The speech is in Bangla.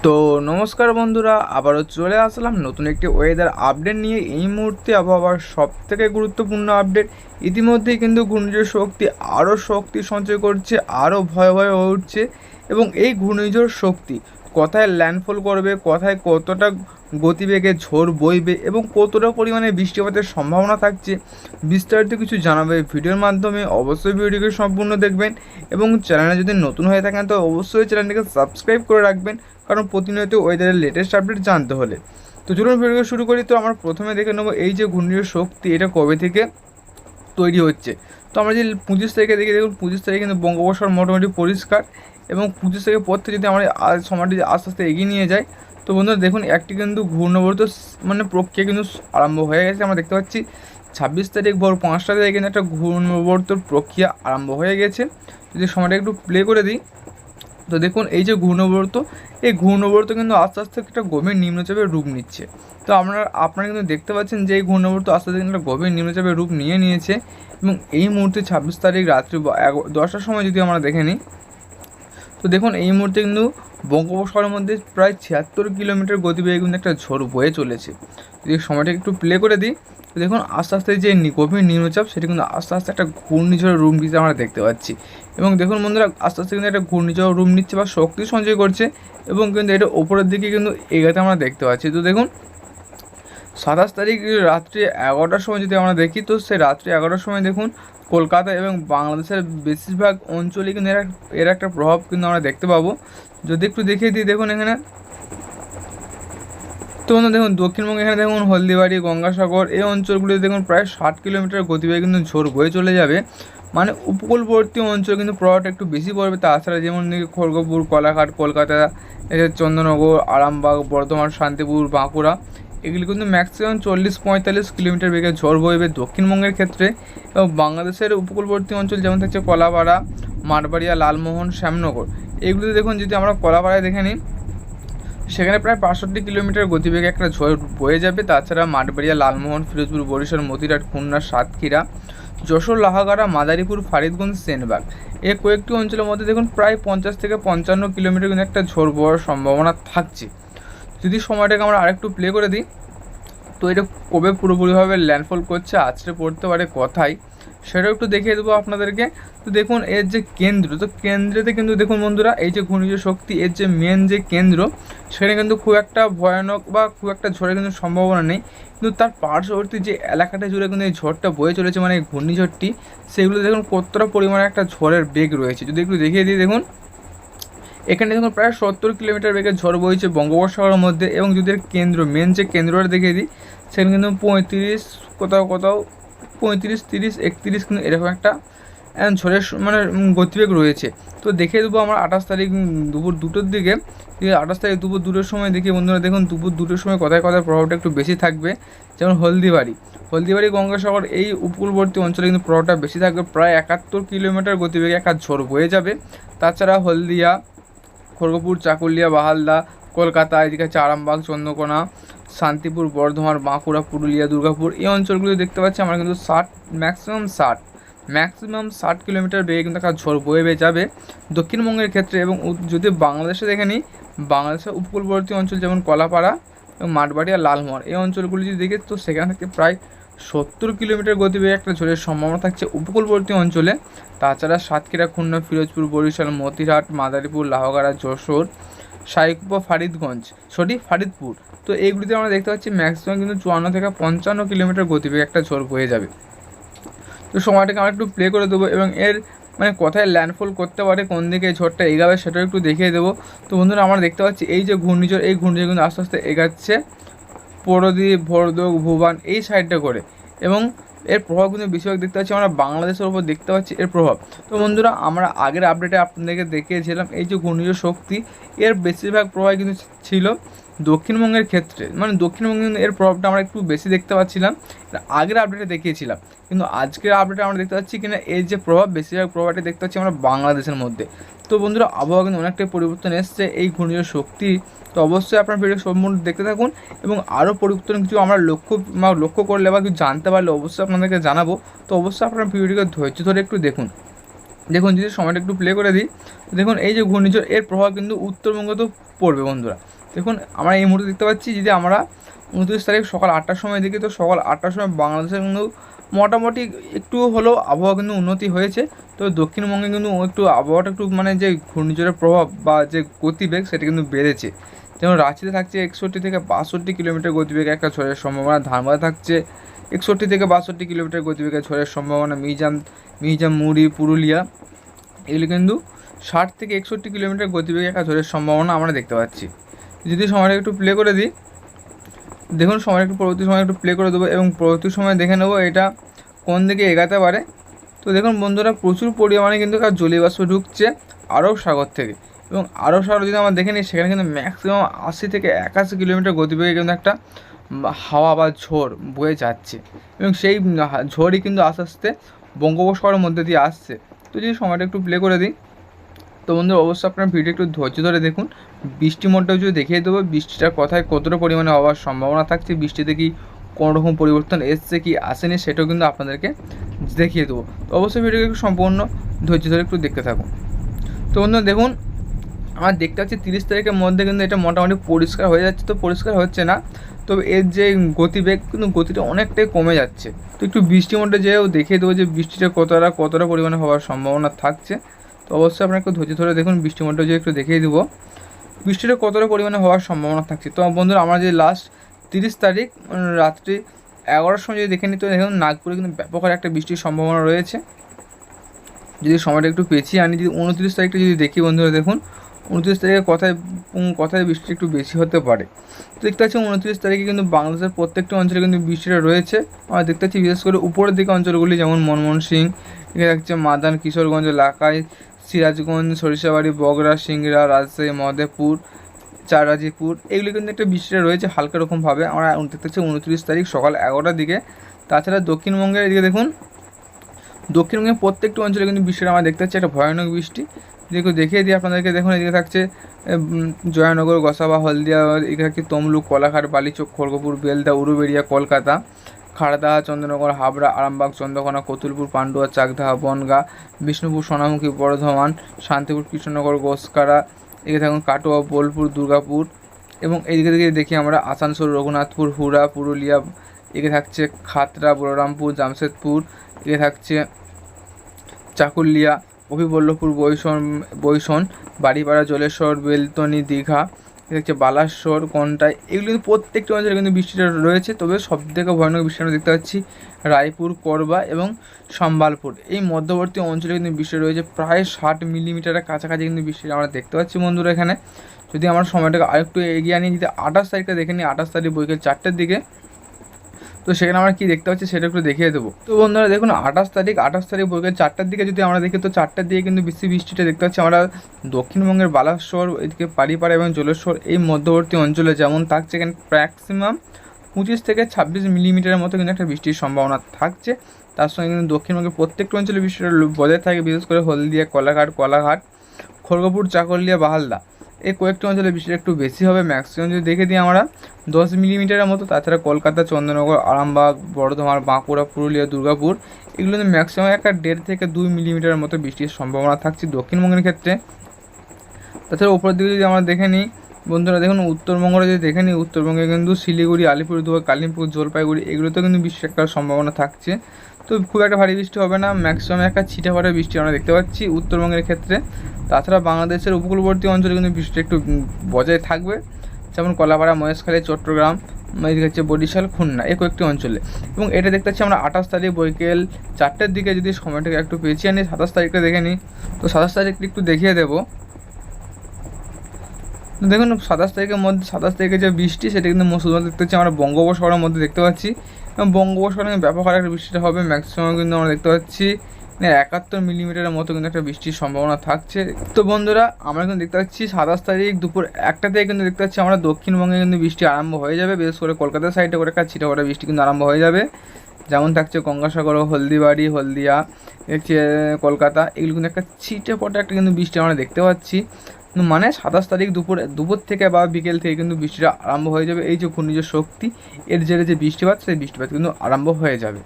তো নমস্কার বন্ধুরা, আবারও চলে আসলাম নতুন একটি ওয়েদার আপডেট নিয়ে। এই মুহূর্তে আবহাওয়ার সবথেকে গুরুত্বপূর্ণ আপডেট। ইতিমধ্যেই কিন্তু ঘূর্ণিঝড় শক্তি আরও শক্তি সঞ্চয় করছে, আরও ভয় হয়ে উঠছে। এবং এই ঘূর্ণিঝড় শক্তি কোথায় ল্যান্ডফল করবে, কোথায় কতটা গতিবেগে ঝড় বইবে এবং কতটা পরিমাণে বৃষ্টিপাতের সম্ভাবনা থাকছে, বিস্তারিত কিছু জানাবে ভিডিওর মাধ্যমে। অবশ্যই ভিডিওকে সম্পূর্ণ দেখবেন এবং চ্যানেলে যদি নতুন হয়ে থাকেন তো অবশ্যই চ্যানেলটিকে সাবস্ক্রাইব করে রাখবেন, কারণ প্রতিনিয়ত ওয়েদারের লেটেস্ট আপডেট জানতে হলে। তো চলুন ভিডিও শুরু করি। তো আমরা প্রথমে দেখে নেবো এই যে ঘূর্ণিঝড় শক্তি এটা কবে থেকে তৈরি হচ্ছে। তো আমরা যে 25 তারিখে দেখি, দেখুন 25 তারিখে কিন্তু বঙ্গোপসাগর মোটামুটি পরিষ্কার, এবং 25 তারিখের পর থেকে যদি আমরা সময়টি আস্তে আস্তে এগিয়ে নিয়ে যাই, তো বন্ধুরা দেখুন একটি কিন্তু ঘূর্ণাবর্ত মানে প্রক্রিয়া কিন্তু আরম্ভ হয়ে গেছে। আমরা দেখতে পাচ্ছি 26 তারিখ ভোর 5টা থেকে কিন্তু একটা ঘূর্ণাবর্ত প্রক্রিয়া আরম্ভ হয়ে গেছে। যদি সময়টা একটু প্লে করে দিই, তো দেখুন এই যে ঘূর্ণাবর্ত, এই ঘূর্ণাবর্ত কিন্তু আস্তে আস্তে একটা গভীর নিম্নচাপের রূপ নিচ্ছে। তো আপনারা কিন্তু দেখতে পাচ্ছেন যে এই ঘূর্ণাবর্ত আস্তে আস্তে কিন্তু একটা গভীর নিম্নচাপের রূপ নিয়ে নিয়েছে। এবং এই মুহূর্তে 26 তারিখ রাত্রি 10টার সময় যদি আমরা দেখে নিই, তো দেখুন এই মুহূর্তে কিন্তু বঙ্গোপসাগরের মধ্যে প্রায় 76 কিলোমিটার গতিবেগে কিন্তু একটা ঝড় বয়ে চলেছে। যদি সময়টা একটু প্লে করে দিই, তো দেখুন আস্তে আস্তে যে গভীর নিম্নচাপ সেটা কিন্তু আস্তে আস্তে একটা ঘূর্ণিঝড়ের রূপ নিতে আমরা দেখতে পাচ্ছি। এবং দেখুন বন্ধুরা আস্তে আস্তে কিন্তু একটা ঘূর্ণিঝড় রূপ নিচ্ছে বা শক্তি সঞ্চয় করছে, এবং কিন্তু এটা ওপরের দিকে কিন্তু এগাতে আমরা দেখতে পাচ্ছি। তো দেখুন 27 তারিখ রাত্রি 11টার সময় যদি আমরা দেখি, তো সে রাত্রি 11টার সময় দেখুন কলকাতা এবং বাংলাদেশের বেশিরভাগ অঞ্চলে কিন্তু এর একটা প্রভাব কিন্তু আমরা দেখতে পাবো। যদি একটু দেখিয়ে দিই, দেখুন এখানে তো বন্ধু দেখুন দক্ষিণবঙ্গে এখানে দেখুন হলদিবাড়ি, গঙ্গাসাগর এই অঞ্চলগুলিতে দেখুন প্রায় 60 কিলোমিটার গতিবেগে কিন্তু ঝড় বয়ে চলে যাবে। মানে উপকূলবর্তী অঞ্চলে কিন্তু প্রভাবটা একটু বেশি পড়বে। তাছাড়া যেমন খড়গপুর, কোলাঘাট, কলকাতা, চন্দননগর, আরামবাগ, বর্ধমান, শান্তিপুর, বাঁকুড়া, এগুলি কিন্তু ম্যাক্সিমাম 40-45 কিলোমিটার বেগে ঝড় বইবে দক্ষিণবঙ্গের ক্ষেত্রে। এবং বাংলাদেশের উপকূলবর্তী অঞ্চল যেমন থাকছে কলাপাড়া, মাঠবাড়িয়া, লালমোহন, শ্যামনগর, এগুলিতে দেখুন যদি আমরা কলাপাড়ায় দেখে নিই, সেখানে প্রায় 65 কিলোমিটার গতিবেগে একটা ঝড় বয়ে যাবে। তাছাড়া মাঠবাড়িয়া, লালমোহন, ফিরোজপুর, বরিশাল, মতিরাট, খুলনা, সাতক্ষীরা, যশোর, লাহাগাড়া, মাদারীপুর, ফারিদগঞ্জ, সেনবাগ, এই কয়েকটি অঞ্চলের মধ্যে দেখুন প্রায় 50 থেকে 55 কিলোমিটার কিন্তু একটা ঝড় বওয়ার সম্ভাবনা থাকছে। যদি সময়টাকে আমরা আরেকটু প্লে করে দিই, তো এটা কবে পুরোপুরিভাবে ল্যান্ডফল করছে, আছড়ে পড়তে পারে কথায়, সেটাও একটু দেখিয়ে দেবো আপনাদেরকে। তো দেখুন এর যে কেন্দ্র, তো কেন্দ্রেতে কিন্তু দেখুন বন্ধুরা এই যে ঘূর্ণিঝড় শক্তি এর যে মেন যে কেন্দ্র, সেখানে কিন্তু খুব একটা ভয়ানক বা খুব একটা ঝড়ের কিন্তু সম্ভাবনা নেই। কিন্তু তার পার্শ্ববর্তী যে এলাকাটা জুড়ে কিন্তু এই ঝড়টা বয়ে চলেছে, মানে এই ঘূর্ণিঝড়টি, সেগুলো দেখুন কতটা পরিমাণে একটা ঝড়ের বেগ রয়েছে। যদি একটু দেখিয়ে দিই, দেখুন এখানে দেখুন প্রায় 70 কিলোমিটার বেগে ঝড় বইছে বঙ্গোপসাগরের মধ্যে। এবং যদি এর কেন্দ্র মেন যে কেন্দ্রটা দেখিয়ে দিই, সেখানে কিন্তু 35, কোথাও কোথাও 35, 30, 31 কিন্তু এরকম একটা ঝড়ের মানে গতিবেগ রয়েছে। তো দেখে দেবো আমরা 28 তারিখ দুপুর 2টোর দিকে। 28 তারিখ দুপুর 2টোর সময় দেখি বন্ধুরা, দেখুন দুপুর 2টোর সময় কোথায় কোথায় প্রভাবটা একটু বেশি থাকবে। যেমন হলদিবাড়ি, গঙ্গাসাগর এই উপকূলবর্তী অঞ্চলে কিন্তু প্রভাবটা বেশি থাকবে। প্রায় 71 কিলোমিটার গতিবেগে একটা ঝড় বয়ে যাবে। তাছাড়া হলদিয়া, খড়গপুর, চাকুলিয়া, বাহালদা, কলকাতা, এদিকে আছে আরামবাগ, চন্দ্রকোনা, শান্তিপুর, বর্ধমান, বাঁকুড়া, পুরুলিয়া, দুর্গাপুর, এই অঞ্চলগুলো দেখতে পাচ্ছি আমরা কিন্তু ম্যাক্সিমাম 60 কিলোমিটার বেগে কিন্তু একটা ঝড় বয়ে যাবে দক্ষিণবঙ্গের ক্ষেত্রে। এবং যদি বাংলাদেশে দেখে নিই, বাংলাদেশের উপকূলবর্তী অঞ্চল যেমন কলাপাড়া এবং মাঠবাড়িয়া, লালমোহন, এই অঞ্চলগুলি যদি দেখি, তো সেখান থেকে প্রায় 70 কিলোমিটার গতিবেগে একটা ঝড়ের সম্ভাবনা থাকছে উপকূলবর্তী অঞ্চলে। তাছাড়া সাতক্ষীরা, খুলনা, ফিরোজপুর, বরিশাল, মতিরাট, মাদারীপুর, লাহগাড়া, যশোর, সাইকুপা, ফারিদপুর, তো এইগুলিতে আমরা দেখতে পাচ্ছি ম্যাক্সিমাম কিন্তু 54 থেকে 55 কিলোমিটার গতিবেগে একটা ঝড় বয়ে যাবে। তো সময়টাকে আমরা একটু প্লে করে দেবো এবং এর মানে কোথায় ল্যান্ডফল করতে পারে, কোন দিকে এই ঝড়টা এগাবে সেটাও একটু দেখিয়ে দেবো। তো বন্ধুরা আমরা দেখতে পাচ্ছি এই যে ঘূর্ণিঝড়, এই ঘূর্ণিঝড় কিন্তু আস্তে আস্তে এগাচ্ছে পরদ্বীপ, ভরদক, ভুবান এই সাইডটা করে। এবং এর প্রভাব কিন্তু বেশিরভাগ দেখতে পাচ্ছি আমরা বাংলাদেশের ওপর দেখতে পাচ্ছি এর প্রভাব। তো বন্ধুরা আমরা আগের আপডেটে আপনাদেরকে দেখিয়েছিলাম এই যে ঘূর্ণিঝড় শক্তি এর বেশিরভাগ প্রভাব কিন্তু ছিল দক্ষিণবঙ্গের ক্ষেত্রে, মানে দক্ষিণবঙ্গে কিন্তু এর প্রভাবটা আমরা একটু বেশি দেখতে পাচ্ছিলাম, আগের আপডেটে দেখিয়েছিলাম। কিন্তু আজকের আপডেটে আমরা দেখতে পাচ্ছি কিনা এর যে প্রভাব, বেশিরভাগ প্রভাবটা দেখতে পাচ্ছি আমরা বাংলাদেশের মধ্যে। তো বন্ধুরা আবহাওয়া কিন্তু অনেকটাই পরিবর্তন এসছে এই ঘূর্ণিঝড় শক্তি। তো অবশ্যই আপনার ভিডিও সম্পূর্ণ দেখতে থাকুন, এবং আরও পরিবর্তন কিছু আমরা লক্ষ্য করলে বা কিছু জানতে পারলে অবশ্যই আপনাদেরকে জানাবো। তো অবশ্যই আপনার ভিডিওটিকে ধৈর্য ধরে একটু দেখুন। দেখুন যদি সময়টা একটু প্লে করে দিই, দেখুন এই যে ঘূর্ণিঝড় এর প্রভাব কিন্তু উত্তরবঙ্গতেও পড়বে বন্ধুরা। দেখুন আমরা এই মুহূর্তে দেখতে পাচ্ছি যদি আমরা 29 তারিখ সকাল 8টার সময় দেখি, তো সকাল 8টার সময় বাংলাদেশে কিন্তু মোটামুটি একটু হলেও আবহাওয়া কিন্তু উন্নতি হয়েছে। তো দক্ষিণবঙ্গে কিন্তু একটু আবহাওয়াটা একটু মানে যে ঘূর্ণিঝড়ের প্রভাব বা যে গতিবেগ সেটা কিন্তু বেড়েছে। যেমন রাঁচিতে থাকছে 61 থেকে 62 কিলোমিটার গতিবেগে একটা ঝড়ের সম্ভাবনা, ধানবাদে থাকছে 61 থেকে 62 কিলোমিটার গতিবেগে ঝড়ের সম্ভাবনা, মিহিজাম, মুড়ি, পুরুলিয়া এগুলি কিন্তু 60 থেকে 61 কিলোমিটার গতিবেগে একটা ঝড়ের সম্ভাবনা আমরা দেখতে পাচ্ছি। যদি সময়টা একটু প্লে করে দিই, দেখুন সময় একটু পরবর্তী সময় একটু প্লে করে দেবো এবং পরবর্তী সময় দেখে নেবো এটা কোন দিকে এগাতে পারে। তো দেখুন বন্ধুরা প্রচুর পরিমাণে কিন্তু জলীয় বাষ্প ঢুকছে আরব সাগর থেকে, এবং আরব সাগর যদি আমরা দেখে নিই সেখানে কিন্তু ম্যাক্সিমাম 80 থেকে 81 কিলোমিটার গতিবেগে কিন্তু একটা হাওয়া বা ঝড় বয়ে যাচ্ছে, এবং সেই ঝড়ই কিন্তু আস্তে আস্তে বঙ্গোপসাগরের মধ্যে দিয়ে আসছে। তো যদি সময়টা একটু প্লে করে দিই, তো বন্ধু অবশ্যই আপনার ভিডিও একটু ধৈর্য ধরে দেখুন। বৃষ্টি মোডটাও যদি দেখিয়ে দেবো বৃষ্টিটার কথায় কতটা পরিমাণে হওয়ার সম্ভাবনা থাকছে, বৃষ্টিতে কি কোনো রকম পরিবর্তন এসছে কি আসেনি সেটাও কিন্তু আপনাদেরকে দেখিয়ে দেবো। তো অবশ্যই ভিডিওকে একটু সম্পূর্ণ ধৈর্য ধরে একটু দেখতে থাকুন। তো বন্ধু দেখুন আমার দেখতে পাচ্ছি 30 তারিখের মধ্যে কিন্তু এটা মোটামুটি পরিষ্কার হয়ে যাচ্ছে, তো পরিষ্কার হচ্ছে না, তবে এর যে গতিবেগ কিন্তু গতিটা অনেকটাই কমে যাচ্ছে। তো একটু বৃষ্টি মোডে যেও দেখিয়ে দেবো যে বৃষ্টিটা কতটা পরিমাণে হওয়ার সম্ভাবনা থাকছে। তো অবশ্যই আপনারা একটু ধৈর্য ধরে দেখুন, বৃষ্টি মোডটা যে একটু দেখিয়ে দেবো বৃষ্টিটা কতটা পরিমাণে হওয়ার সম্ভাবনা থাকছে। তো বন্ধুরা আমরা যে লাস্ট 30 তারিখ রাত্রি 11টার সময় যদি দেখে নিই, তো দেখুন নাগপুরে কিন্তু ব্যাপক একটা বৃষ্টির সম্ভাবনা রয়েছে। যদি সময়টা একটু পেছিয়ে আনি, যদি 29 তারিখটা যদি দেখি বন্ধুরা, দেখুন 29 তারিখের কথায় বৃষ্টি একটু বেশি হতে পারে। তো দেখতে পাচ্ছি 29 তারিখে কিন্তু বাংলাদেশের প্রত্যেকটি অঞ্চলে কিন্তু বৃষ্টিটা রয়েছে। আমরা দেখতে পাচ্ছি বিশেষ করে উপরের দিকে অঞ্চলগুলি যেমন ময়মনসিংহ, এখানে থাকছে মাদান, কিশোরগঞ্জ, লাখাই, সিরাজগঞ্জ, সরিষাবাড়ি, বগুড়া, সিংড়া, রাজশাহী, মধেপুর, চারাজিপুর এগুলি কিন্তু একটা বৃষ্টিটা রয়েছে হালকা রকমভাবে। আমরা দেখতে পাচ্ছি 29 তারিখ সকাল 11টার দিকে। তাছাড়া দক্ষিণবঙ্গের এদিকে দেখুন দক্ষিণবঙ্গের প্রত্যেকটি অঞ্চলে কিন্তু বৃষ্টিটা আমরা দেখতে পাচ্ছি একটা ভয়ানক বৃষ্টি। যেগুলো দেখিয়ে দিই আপনাদেরকে, দেখুন এদিকে থাকছে জয়নগর, গসাবা, হলদিয়া, এদিকে থাকছে তমলুক, কোলাঘাট, বালিচক, খড়গপুর, বেলদা, উলুবেড়িয়া, কলকাতা, খাড়দা, চন্দ্রনগর, হাবড়া, আরামবাগ, চন্দ্রকোনা, কতুলপুর, পান্ডুয়া, চাকদা, বনগাঁ, বিষ্ণুপুর, সোনামুখী, বর্ধমান, শান্তিপুর, কৃষ্ণনগর, গোসকারা, এদিকে থাকুন কাটোয়া, বোলপুর, দুর্গাপুর, এবং এইদিকে দিকে দেখি আমরা আসানসোল, রঘুনাথপুর, হুড়া, পুরুলিয়া, এদিকে থাকছে খাতড়া, বলরামপুর, জামশেদপুর, এদিকে থাকছে চাকুলিয়া, অভিবল্লভপুর, বৈষণ, বাড়িপাড়া, জলেশ্বর, বেলতনি, দীঘা, হচ্ছে বালাসোর, কন্টাই, এগুলো কিন্তু প্রত্যেকটি অঞ্চলে কিন্তু বৃষ্টিটা রয়েছে। তবে সবথেকে ভয়ানক বৃষ্টি আমরা দেখতে পাচ্ছি রায়পুর, করবা এবং সম্বলপুর, এই মধ্যবর্তী অঞ্চলে কিন্তু বৃষ্টি রয়েছে প্রায় 60 মিলিমিটারের কাছাকাছি কিন্তু বৃষ্টিটা আমরা দেখতে পাচ্ছি বন্ধুরা এখানে। যদি আমরা সময়টাকে আরেকটু এগিয়ে আনি, যদি 28 তারিখটা দেখে নিই, 28 তারিখ বিকেল 4টার দিকে, তো সেখানে আমরা কি দেখতে পাচ্ছি সেটা একটু দেখিয়ে দেবো। তো বন্ধুরা দেখুন 28 তারিখ বিকেল 4টার দিকে যদি আমরা দেখি, তো 4টার দিকে কিন্তু বৃষ্টিটা দেখতে পাচ্ছি আমরা দক্ষিণবঙ্গের বালাসোর, এদিকে পাড়িপাড়া এবং জলেশ্বর এই মধ্যবর্তী অঞ্চলে যেমন থাকছে এখানে ম্যাক্সিমাম 25 থেকে 26 মিলিমিটারের মতো কিন্তু একটা বৃষ্টির সম্ভাবনা থাকছে। তার সঙ্গে কিন্তু দক্ষিণবঙ্গের প্রত্যেকটি অঞ্চলে বৃষ্টিটা বজায় থাকে, বিশেষ করে হলদিয়া, কোলাঘাট, খড়গপুর, চাকুলিয়া, বাহালদা এই কয়েকটি অঞ্চলে বৃষ্টিটা একটু বেশি হবে। ম্যাক্সিমাম যদি দেখে দিই আমরা 10 মিলিমিটারের মতো। তাছাড়া কলকাতা, চন্দ্রনগর, আরামবাগ, বর্ধমান, বাঁকুড়া, পুরুলিয়া, দুর্গাপুর এগুলো ম্যাক্সিমাম একটা 1.5 থেকে 2 মিলিমিটারের মতো বৃষ্টির সম্ভাবনা থাকছে দক্ষিণবঙ্গের ক্ষেত্রে। তাছাড়া উপরের দিকে যদি আমরা দেখে নিই বন্ধুরা, দেখুন উত্তরবঙ্গটা যদি দেখে নিই, উত্তরবঙ্গে কিন্তু শিলিগুড়ি, আলিপুরদুয়ার, কালিম্পং, জলপাইগুড়ি এগুলোতেও কিন্তু বৃষ্টির একটা সম্ভাবনা থাকছে। তো খুব একটা ভারী বৃষ্টি হবে না, ম্যাক্সিমাম একটা ছিটেফাটা বৃষ্টি আমরা দেখতে পাচ্ছি উত্তরবঙ্গের ক্ষেত্রে। তাছাড়া বাংলাদেশের উপকূলবর্তী অঞ্চলে কিন্তু বৃষ্টি একটু বজায় থাকবে, যেমন কলাপাড়া, মহেশখালী, চট্টগ্রাম, এদিকে হচ্ছে বরিশাল, খুলনা এই কয়েকটি অঞ্চলে। এবং এটা দেখতে পাচ্ছি আমরা 28 তারিখ বিকেল 4টার দিকে। যদি সময়টাকে একটু পেছিয়ে নিই, 27 তারিখটা দেখে নিই, তো 27 তারিখটা একটু দেখিয়ে দেবো। দেখুন 27 তারিখে যে বৃষ্টি সেটা কিন্তু শুধুমাত্র দেখতে পাচ্ছি আমরা বঙ্গোপসাগরের মধ্যে দেখতে পাচ্ছি, এবং বঙ্গোপসাগরে ব্যাপক হারে একটা বৃষ্টিটা হবে। ম্যাক্সিমাম কিন্তু আমরা দেখতে পাচ্ছি 71 মিলিমিটারের মতো কিন্তু একটা বৃষ্টির সম্ভাবনা থাকছে। তো বন্ধুরা আমরা কিন্তু দেখতে পাচ্ছি 27 তারিখ দুপুর 1টা থেকে কিন্তু দেখতে পাচ্ছি আমরা দক্ষিণবঙ্গে কিন্তু বৃষ্টি আরম্ভ হয়ে যাবে, বিশেষ করে কলকাতার সাইডে করে একটা ছিটেফোঁটা বৃষ্টি কিন্তু আরম্ভ হয়ে যাবে। যেমন থাকছে গঙ্গাসাগর, হলদিবাড়ি, হলদিয়া, হচ্ছে কলকাতা, এগুলো কিন্তু একটা ছিটেফোঁটা একটা কিন্তু বৃষ্টি আমরা দেখতে পাচ্ছি। মানে 27 তারিখ দুপুর থেকে বা বিকেল থেকে কিন্তু বৃষ্টিটা আরম্ভ হয়ে যাবে। এই যে ঘূর্ণিঝড় শক্তি এর জেরে যে বৃষ্টিপাত, সেই বৃষ্টিপাত কিন্তু আরম্ভ হয়ে যাবে।